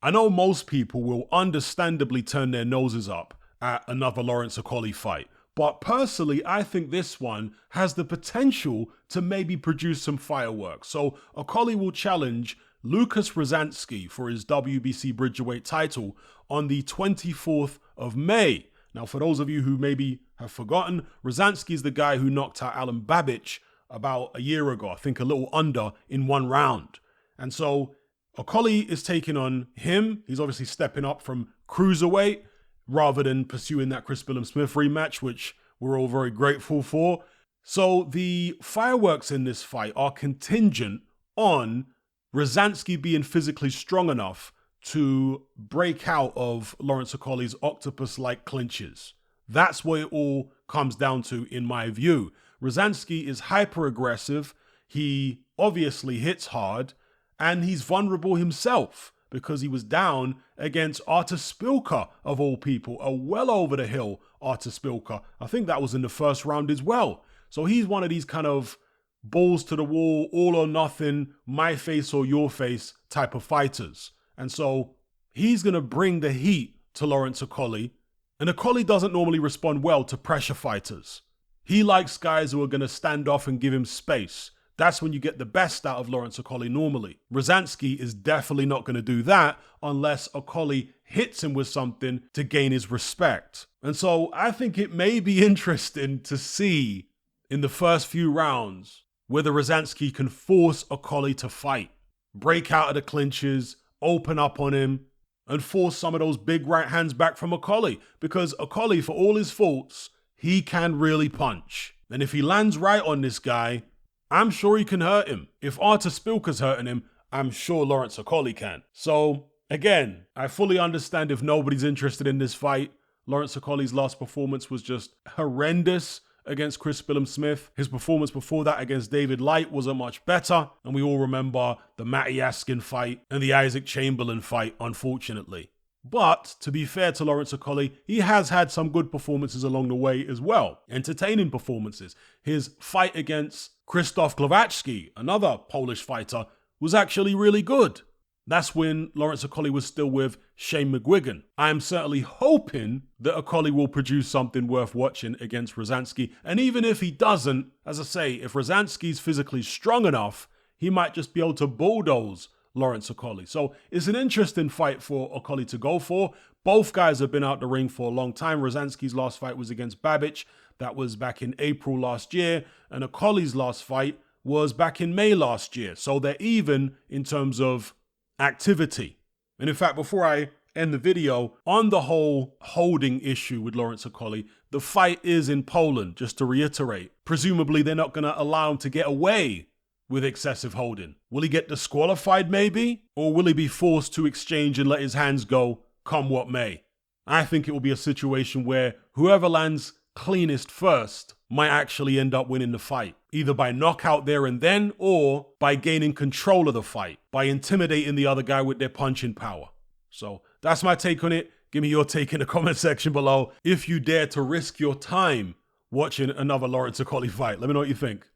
I know most people will understandably turn their noses up at another Lawrence Okolie fight, but personally, I think this one has the potential to maybe produce some fireworks. So Okolie will challenge Lukasz Rozanski for his WBC Bridgerweight title on the 24th of May. Now, for those of you who maybe have forgotten, Rozanski is the guy who knocked out Alen Babic about a year ago, I think a little under in one round. And so Okolie is taking on him. He's obviously stepping up from cruiserweight rather than pursuing that Chris Billam-Smith rematch, which we're all very grateful for. So the fireworks in this fight are contingent on Rozanski being physically strong enough to break out of Lawrence Okolie's octopus-like clinches. That's what it all comes down to, in my view. Rozanski is hyper-aggressive. He obviously hits hard, and he's vulnerable himself because he was down against Artur Szpilka, of all people, a well over the hill Artur Szpilka. I think that was in the first round as well. So he's one of these kind of balls to the wall, all or nothing, my face or your face type of fighters. And so he's going to bring the heat to Lawrence Okolie. And Okolie doesn't normally respond well to pressure fighters. He likes guys who are going to stand off and give him space. That's when you get the best out of Lawrence Okolie normally. Rozanski is definitely not going to do that unless Okolie hits him with something to gain his respect. And so I think it may be interesting to see in the first few rounds whether Rozanski can force Okolie to fight, break out of the clinches, open up on him, and force some of those big right hands back from Okolie. Because Okolie, for all his faults, he can really punch. And if he lands right on this guy, I'm sure he can hurt him. If Artur Szpilka's hurting him, I'm sure Lawrence Okolie can. So, again, I fully understand if nobody's interested in this fight. Lawrence Okolie's last performance was just horrendous against Chris Billam-Smith. His performance before that against David Light wasn't much better. And we all remember the Matty Askin fight and the Isaac Chamberlain fight, unfortunately. But, to be fair to Lawrence Okolie, he has had some good performances along the way as well. Entertaining performances. His fight against Krzysztof Glowacki, another Polish fighter, was actually really good. That's when Lawrence Okolie was still with Shane McGuigan. I am certainly hoping that Okolie will produce something worth watching against Rozanski. And even if he doesn't, as I say, if Rozanski's physically strong enough, he might just be able to bulldoze Lawrence Okolie. So it's an interesting fight for Okolie to go for. Both guys have been out the ring for a long time. Rozanski's last fight was against Babic. That was back in April last year. And Okolie's last fight was back in May last year. So they're even in terms of activity. And in fact, before I end the video, on the whole holding issue with Lawrence Okolie, the fight is in Poland, just to reiterate. Presumably, they're not going to allow him to get away with excessive holding. Will he get disqualified maybe? Or will he be forced to exchange and let his hands go come what may? I think it will be a situation where whoever lands cleanest first might actually end up winning the fight, either by knockout there and then or by gaining control of the fight, by intimidating the other guy with their punching power. So that's my take on it. Give me your take in the comment section below if you dare to risk your time watching another Lawrence Okolie fight. Let me know what you think.